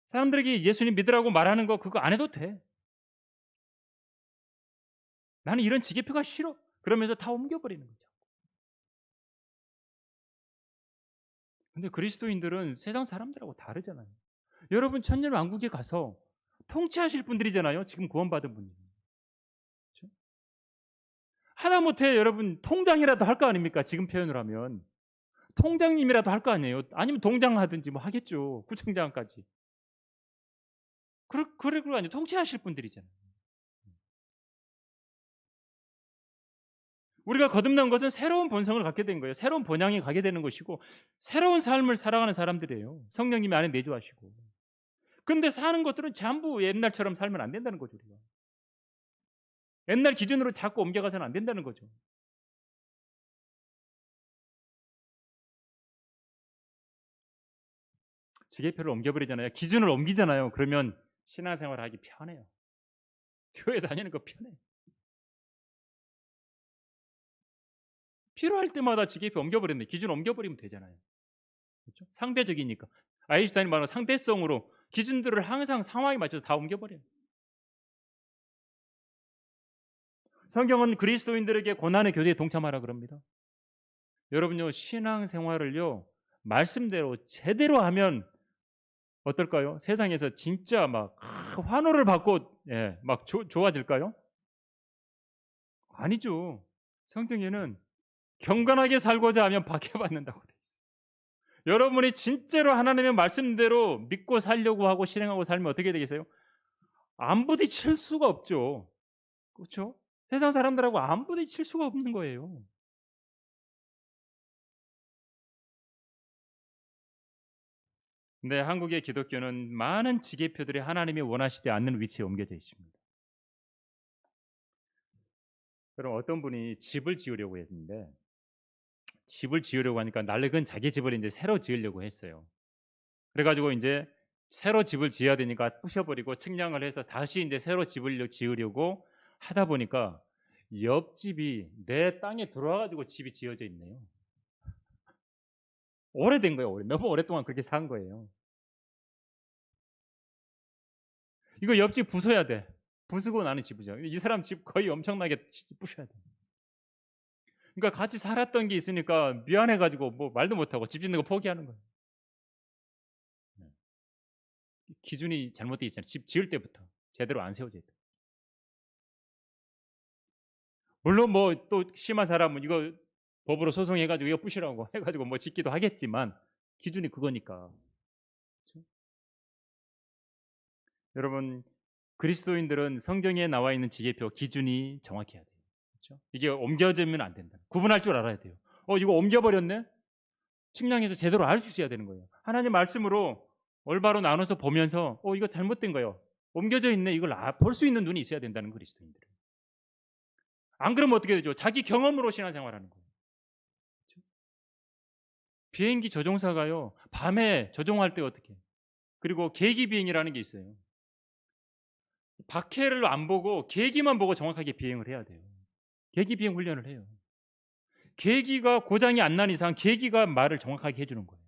사람들에게 예수님 믿으라고 말하는 거 그거 안 해도 돼. 나는 이런 지계표가 싫어. 그러면서 다 옮겨버리는 거죠. 근데 그리스도인들은 세상 사람들하고 다르잖아요. 여러분 천년왕국에 가서 통치하실 분들이잖아요. 지금 구원받은 분들. 그렇죠? 하다못해 여러분 통장이라도 할 거 아닙니까? 지금 표현을 하면. 통장님이라도 할 거 아니에요. 아니면 동장 하든지 뭐 하겠죠. 구청장까지. 그럴 거 아니에요. 통치하실 분들이잖아요. 우리가 거듭난 것은 새로운 본성을 갖게 된 거예요. 새로운 본향에 가게 되는 것이고 새로운 삶을 살아가는 사람들이에요. 성령님이 안에 내주하시고. 근데 사는 것들은 전부 옛날처럼 살면 안 된다는 거죠. 우리가. 옛날 기준으로 자꾸 옮겨가서는 안 된다는 거죠. 지계표를 옮겨버리잖아요. 기준을 옮기잖아요. 그러면 신앙생활을 하기 편해요. 교회 다니는 거 편해요. 필요할 때마다 지계표 옮겨버리면 기준 옮겨버리면 되잖아요. 그렇죠? 상대적이니까. 아인슈타인이 말하는 상대성으로 기준들을 항상 상황에 맞춰서 다 옮겨버려요. 성경은 그리스도인들에게 고난의 교제에 동참하라 그럽니다. 여러분요, 신앙생활을요, 말씀대로 제대로 하면 어떨까요? 세상에서 진짜 막 환호를 받고 막 좋아질까요? 아니죠. 성경에는 경건하게 살고자 하면 박해받는다고 돼 있어요. 여러분이 진짜로 하나님의 말씀대로 믿고 살려고 하고 실행하고 살면 어떻게 되겠어요? 안 부딪힐 수가 없죠. 그렇죠? 세상 사람들하고 안 부딪힐 수가 없는 거예요. 근데 한국의 기독교는 많은 지계표들이 하나님이 원하시지 않는 위치에 옮겨져 있습니다. 그럼 어떤 분이 집을 지으려고 했는데 집을 지으려고 하니까 낡은 자기 집을 이제 새로 지으려고 했어요. 그래가지고 이제 새로 집을 지어야 되니까 부셔버리고 측량을 해서 다시 이제 새로 집을 지으려고 하다 보니까 옆집이 내 땅에 들어와가지고 집이 지어져 있네요. 오래된 거예요. 너무 오랫동안 그렇게 산 거예요. 이거 옆집 부숴야 돼. 부수고 나는 집이죠. 이 사람 집 거의 엄청나게 부셔야 돼. 그러니까 같이 살았던 게 있으니까 미안해가지고 뭐 말도 못하고 집 짓는 거 포기하는 거예요. 기준이 잘못되어 있잖아요. 집 지을 때부터 제대로 안 세워져 있다. 물론 뭐 또 심한 사람은 이거 법으로 소송해가지고 이거 부시라고 해가지고 뭐 짓기도 하겠지만 기준이 그거니까. 그렇죠? 여러분 그리스도인들은 성경에 나와 있는 지계표 기준이 정확해야 돼요. 그렇죠? 이게 옮겨지면 안 된다. 구분할 줄 알아야 돼요. 이거 옮겨버렸네? 측량해서 제대로 알 수 있어야 되는 거예요. 하나님 말씀으로 올바로 나눠서 보면서 이거 잘못된 거예요. 옮겨져 있네. 이걸 볼 수 있는 눈이 있어야 된다는 그리스도인들은. 안 그러면 어떻게 되죠? 자기 경험으로 신앙생활하는 거예요. 그렇죠? 비행기 조종사가요. 밤에 조종할 때 어떻게? 그리고 계기 비행이라는 게 있어요. 박해를 안 보고 계기만 보고 정확하게 비행을 해야 돼요. 계기 비행 훈련을 해요. 계기가 고장이 안 난 이상 계기가 말을 정확하게 해주는 거예요.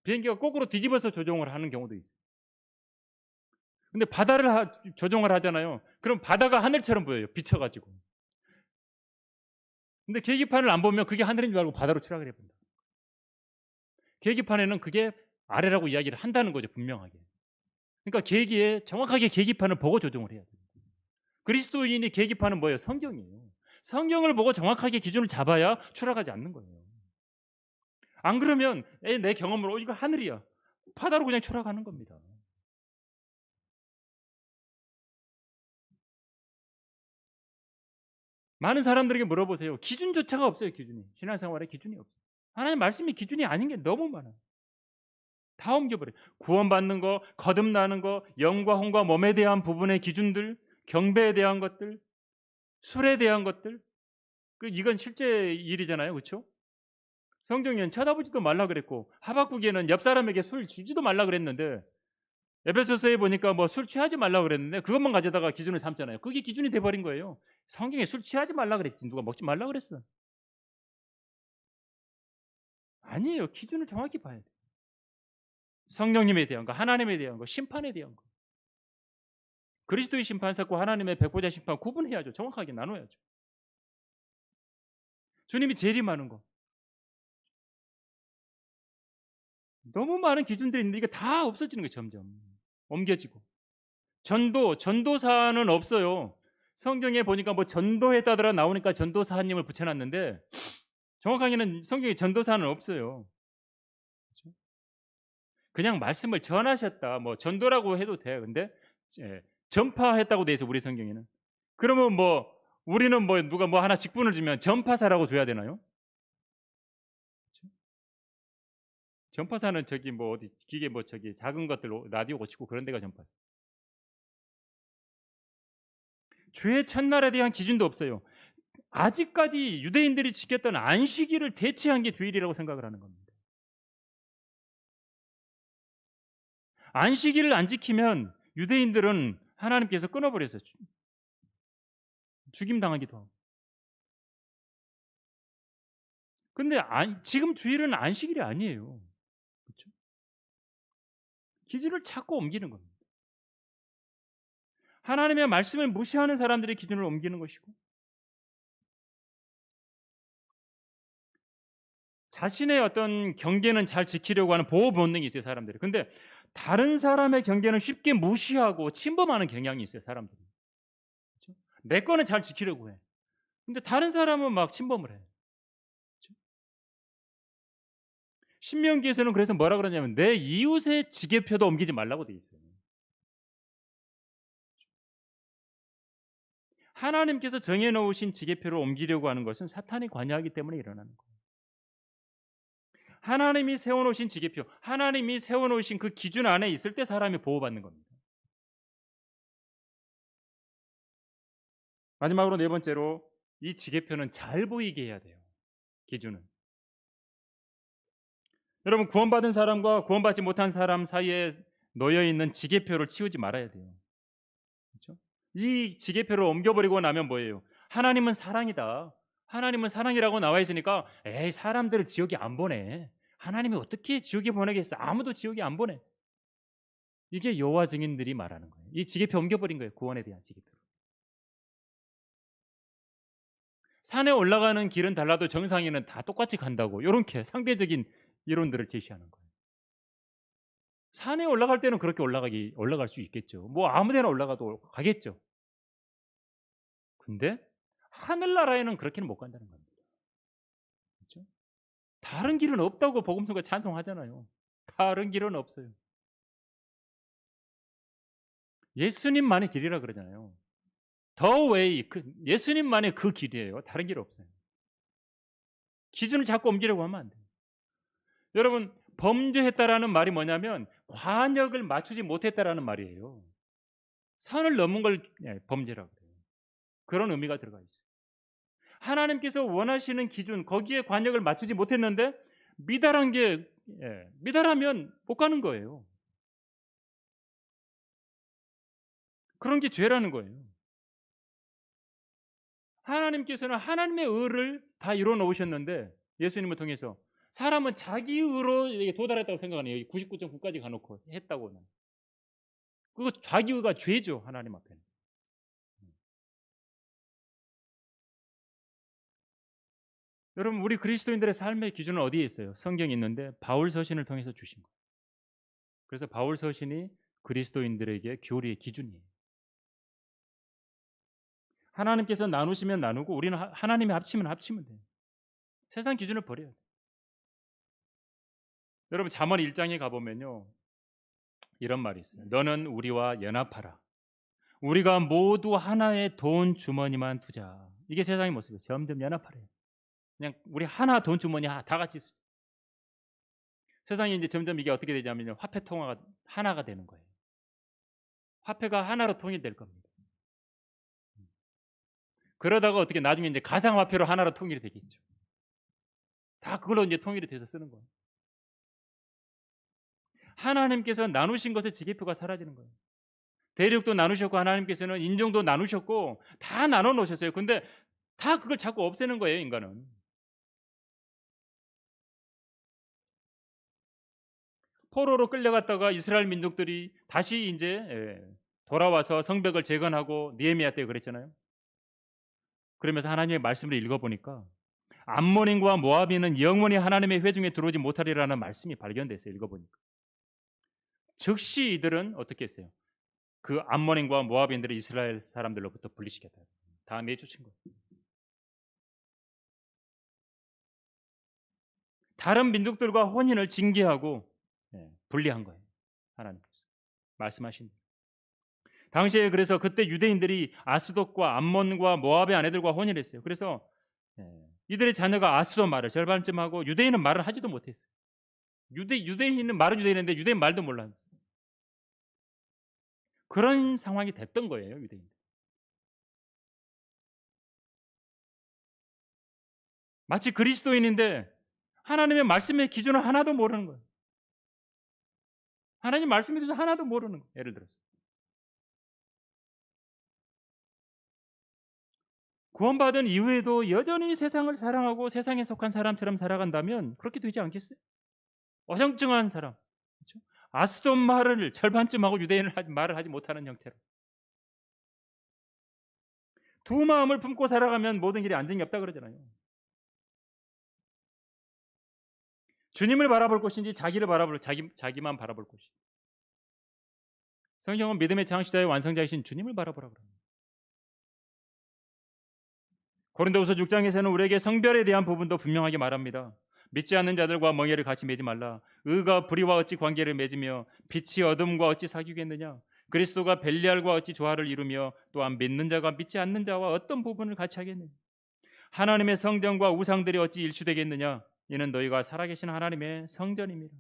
비행기가 거꾸로 뒤집어서 조종을 하는 경우도 있어요. 근데 바다를 조종을 하잖아요. 그럼 바다가 하늘처럼 보여요. 비쳐가지고. 근데 계기판을 안 보면 그게 하늘인 줄 알고 바다로 추락을 해본다. 계기판에는 그게 아래라고 이야기를 한다는 거죠. 분명하게. 그러니까 계기에 정확하게 계기판을 보고 조종을 해야 돼요. 그리스도인이 계기판은 뭐예요? 성경이에요. 성경을 보고 정확하게 기준을 잡아야 추락하지 않는 거예요. 안 그러면 내 경험으로 이거 하늘이야. 바다로 그냥 추락하는 겁니다. 많은 사람들에게 물어보세요. 기준조차가 없어요. 기준이. 신앙생활에 기준이 없어요. 하나님 말씀이 기준이 아닌 게 너무 많아요. 다 옮겨버려요. 구원받는 거, 거듭나는 거, 영과 혼과 몸에 대한 부분의 기준들, 경배에 대한 것들, 술에 대한 것들, 이건 실제 일이잖아요. 그렇죠? 성경에는 쳐다보지도 말라 그랬고 하박국에는 옆 사람에게 술 주지도 말라 그랬는데 에베소서에 보니까 뭐 술 취하지 말라 그랬는데 그것만 가져다가 기준을 삼잖아요. 그게 기준이 돼 버린 거예요. 성경에 술 취하지 말라 그랬지 누가 먹지 말라 그랬어? 아니에요. 기준을 정확히 봐야 돼. 성령님에 대한 거, 하나님에 대한 거, 심판에 대한 거. 그리스도의 심판사고 하나님의 백보자 심판 구분해야죠. 정확하게 나눠야죠. 주님이 재림하는 거. 너무 많은 기준들이 있는데 이게 다 없어지는 거예요. 점점. 옮겨지고. 전도사는 없어요. 성경에 보니까 뭐 전도했다더라 나오니까 전도사님을 붙여놨는데 정확하게는 성경에 전도사는 없어요. 그렇죠? 그냥 말씀을 전하셨다. 뭐 전도라고 해도 돼. 근데 전파했다고 돼 있어 우리 성경에는. 그러면 뭐 우리는 뭐 누가 뭐 하나 직분을 주면 전파사라고 줘야 되나요? 그렇죠? 전파사는 저기 뭐 어디 기계 뭐 저기 작은 것들 라디오 고치고 그런 데가 전파사. 주의 첫날에 대한 기준도 없어요. 아직까지 유대인들이 지켰던 안식일을 대체한 게 주일이라고 생각을 하는 겁니다. 안식일을 안 지키면 유대인들은 하나님께서 끊어버렸어요. 죽임당하기도 하고. 근데 지금 주일은 안식일이 아니에요. 그렇죠? 기준을 자꾸 옮기는 겁니다. 하나님의 말씀을 무시하는 사람들의 기준을 옮기는 것이고 자신의 어떤 경계는 잘 지키려고 하는 보호 본능이 있어요, 사람들이. 근데 다른 사람의 경계는 쉽게 무시하고 침범하는 경향이 있어요, 사람들이. 그렇죠? 내 거는 잘 지키려고 해. 근데 다른 사람은 막 침범을 해. 그렇죠? 신명기에서는 그래서 뭐라 그러냐면 내 이웃의 지게표도 옮기지 말라고 돼 있어요. 하나님께서 정해놓으신 지게표를 옮기려고 하는 것은 사탄이 관여하기 때문에 일어나는 거예요. 하나님이 세워놓으신 지게표, 하나님이 세워놓으신 그 기준 안에 있을 때 사람이 보호받는 겁니다. 마지막으로 네 번째로 이 지게표는 잘 보이게 해야 돼요. 기준은. 여러분 구원받은 사람과 구원받지 못한 사람 사이에 놓여 있는 지게표를 치우지 말아야 돼요. 그렇죠? 이 지게표를 옮겨버리고 나면 뭐예요? 하나님은 사랑이다. 하나님은 사랑이라고 나와 있으니까 에이 사람들을 지옥에 안 보내. 하나님이 어떻게 지옥에 보내겠어? 아무도 지옥에 안 보내. 이게 여호와 증인들이 말하는 거예요. 이 지게표 옮겨버린 거예요. 구원에 대한 지게표. 산에 올라가는 길은 달라도 정상에는 다 똑같이 간다고 이렇게 상대적인 이론들을 제시하는 거예요. 산에 올라갈 때는 그렇게 올라갈 수 있겠죠. 뭐 아무데나 올라가도 가겠죠. 근데 하늘나라에는 그렇게는 못 간다는 겁니다. 그렇죠? 다른 길은 없다고 복음서가 찬송하잖아요. 다른 길은 없어요. 예수님만의 길이라 그러잖아요. The way, 예수님만의 그 길이에요. 다른 길 없어요. 기준을 자꾸 옮기려고 하면 안 돼요. 여러분 범죄했다라는 말이 뭐냐면 관역을 맞추지 못했다라는 말이에요. 선을 넘은 걸 범죄라고 해요. 그런 의미가 들어가 있어요. 하나님께서 원하시는 기준 거기에 관역을 맞추지 못했는데 미달한 게 미달하면 못 가는 거예요. 그런 게 죄라는 거예요. 하나님께서는 하나님의 의를 다 이루어 놓으셨는데 예수님을 통해서 사람은 자기 의로 도달했다고 생각하네요. 99.9까지 가놓고 했다고는. 그거 자기 의가 죄죠. 하나님 앞에는. 여러분 우리 그리스도인들의 삶의 기준은 어디에 있어요? 성경에 있는데 바울 서신을 통해서 주신 거예요. 그래서 바울 서신이 그리스도인들에게 교리의 기준이에요. 하나님께서 나누시면 나누고 우리는 하나님이 합치면 합치면 돼요. 세상 기준을 버려야 돼요. 여러분 잠언 1장에 가보면요. 이런 말이 있어요. 너는 우리와 연합하라. 우리가 모두 하나의 돈 주머니만 두자. 이게 세상의 모습이에요. 점점 연합하래요. 그냥 우리 하나 돈 주머니 다 같이 쓰자. 세상이 이제 점점 이게 어떻게 되냐면 화폐 통화가 하나가 되는 거예요. 화폐가 하나로 통일될 겁니다. 그러다가 어떻게 나중에 이제 가상화폐로 하나로 통일이 되겠죠. 다 그걸로 이제 통일이 돼서 쓰는 거예요. 하나님께서 나누신 것의 지계표가 사라지는 거예요. 대륙도 나누셨고 하나님께서는 인종도 나누셨고 다 나눠 놓으셨어요. 근데 다 그걸 자꾸 없애는 거예요, 인간은. 포로로 끌려갔다가 이스라엘 민족들이 다시 이제 돌아와서 성벽을 재건하고 느헤미야 때 그랬잖아요. 그러면서 하나님의 말씀을 읽어보니까 암몬인과 모압인은 영원히 하나님의 회중에 들어오지 못하리라는 말씀이 발견됐어요. 읽어보니까. 즉시 이들은 어떻게 했어요? 그 암몬인과 모압인들을 이스라엘 사람들로부터 분리시켰다. 다 내쫓은 거예요. 다른 민족들과 혼인을 징계하고 분리한 거예요. 하나님께서 말씀하신 대로. 당시에 그래서 그때 유대인들이 아스돗과 암몬과 모압의 아내들과 혼인했어요. 그래서 이들의 자녀가 아스돗 말을 절반쯤 하고 유대인은 말을 하지도 못했어요. 유대인은 말은 유대인인데 유대인 말도 몰랐어요. 그런 상황이 됐던 거예요, 유대인들. 마치 그리스도인인데 하나님의 말씀의 기준을 하나도 모르는 거예요. 하나님 말씀에 대해서 하나도 모르는 거예요. 예를 들어서 구원받은 이후에도 여전히 세상을 사랑하고 세상에 속한 사람처럼 살아간다면 그렇게 되지 않겠어요? 어정쩡한 사람, 그렇죠? 아스돈 말을 절반쯤 하고 유대인을 말을 하지 못하는 형태로 두 마음을 품고 살아가면 모든 길에 안정이 없다 그러잖아요. 주님을 바라볼 것인지 자기를 바라볼 자기만 바라볼 것인지. 성경은 믿음의 창시자의 완성자이신 주님을 바라보라 그럽니다. 고린도후서 6장에서는 우리에게 성별에 대한 부분도 분명하게 말합니다. 믿지 않는 자들과 멍에를 같이 매지 말라. 의가 불의와 어찌 관계를 맺으며 빛이 어둠과 어찌 사귀겠느냐. 그리스도가 벨리알과 어찌 조화를 이루며 또한 믿는 자가 믿지 않는 자와 어떤 부분을 같이 하겠느냐. 하나님의 성전과 우상들이 어찌 일치되겠느냐. 이는 너희가 살아계신 하나님의 성전입니다.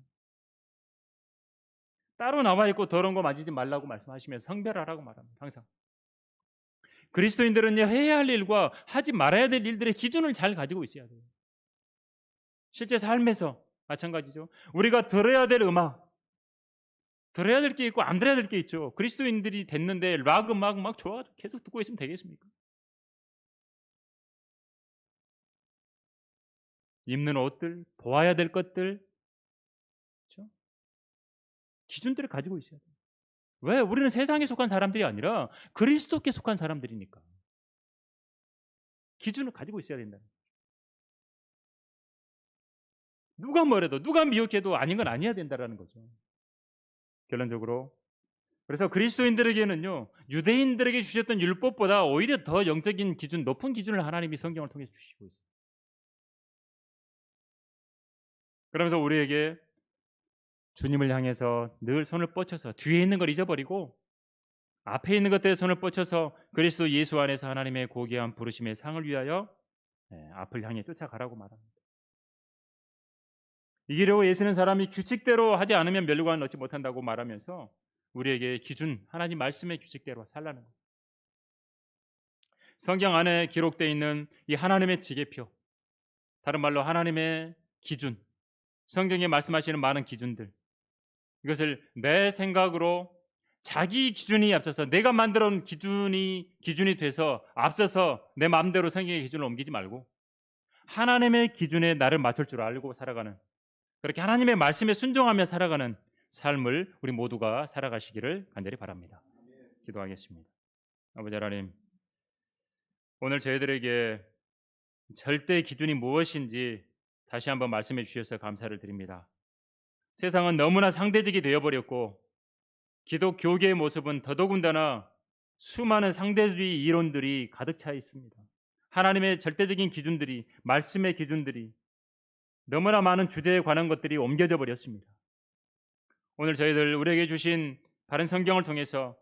따로 나와 있고 더러운 거 만지지 말라고 말씀하시면서 성별하라고 말합니다. 항상. 그리스도인들은 해야 할 일과 하지 말아야 될 일들의 기준을 잘 가지고 있어야 돼요. 실제 삶에서 마찬가지죠. 우리가 들어야 될 음악, 들어야 될 게 있고 안 들어야 될 게 있죠. 그리스도인들이 됐는데 락 음악 막 좋아 계속 듣고 있으면 되겠습니까? 입는 옷들, 보아야 될 것들, 그렇죠? 기준들을 가지고 있어야 돼요. 왜? 우리는 세상에 속한 사람들이 아니라 그리스도께 속한 사람들이니까. 기준을 가지고 있어야 된다. 누가 뭐래도 누가 미혹해도 아닌 건 아니어야 된다라는 거죠. 결론적으로 그래서 그리스도인들에게는요 유대인들에게 주셨던 율법보다 오히려 더 영적인 기준, 높은 기준을 하나님이 성경을 통해서 주시고 있어요. 그러면서 우리에게 주님을 향해서 늘 손을 뻗쳐서 뒤에 있는 걸 잊어버리고 앞에 있는 것들에 손을 뻗쳐서 그리스도 예수 안에서 하나님의 고귀한 부르심의 상을 위하여 앞을 향해 쫓아가라고 말합니다. 이기려고 애쓰는 사람이 규칙대로 하지 않으면 멸관을 얻지 못한다고 말하면서 우리에게 기준, 하나님 말씀의 규칙대로 살라는 거예요. 성경 안에 기록되어 있는 이 하나님의 지계표, 다른 말로 하나님의 기준, 성경에 말씀하시는 많은 기준들, 이것을 내 생각으로 자기 기준이 앞서서 내가 만들어 놓은 기준이 돼서 앞서서 내 마음대로 성경의 기준을 옮기지 말고 하나님의 기준에 나를 맞출 줄 알고 살아가는, 그렇게 하나님의 말씀에 순종하며 살아가는 삶을 우리 모두가 살아가시기를 간절히 바랍니다. 기도하겠습니다. 아버지 하나님, 오늘 저희들에게 절대 기준이 무엇인지 다시 한번 말씀해 주셔서 감사를 드립니다. 세상은 너무나 상대적이 되어버렸고 기독교계의 모습은 더더군다나 수많은 상대주의 이론들이 가득 차 있습니다. 하나님의 절대적인 기준들이, 말씀의 기준들이 너무나 많은 주제에 관한 것들이 옮겨져 버렸습니다. 오늘 저희들 우리에게 주신 바른 성경을 통해서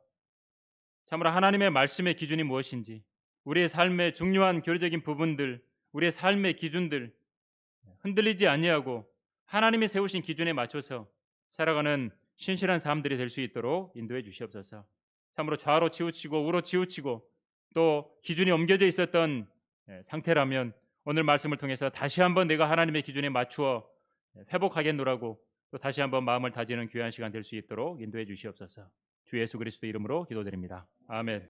참으로 하나님의 말씀의 기준이 무엇인지, 우리의 삶의 중요한 교리적인 부분들, 우리의 삶의 기준들 흔들리지 아니하고 하나님이 세우신 기준에 맞춰서 살아가는 신실한 사람들이 될 수 있도록 인도해 주시옵소서. 참으로 좌로 치우치고 우로 치우치고 또 기준이 옮겨져 있었던 상태라면 오늘 말씀을 통해서 다시 한번 내가 하나님의 기준에 맞추어 회복하겠노라고 또 다시 한번 마음을 다지는 귀한 시간 될 수 있도록 인도해 주시옵소서. 주 예수 그리스도 이름으로 기도드립니다. 아멘.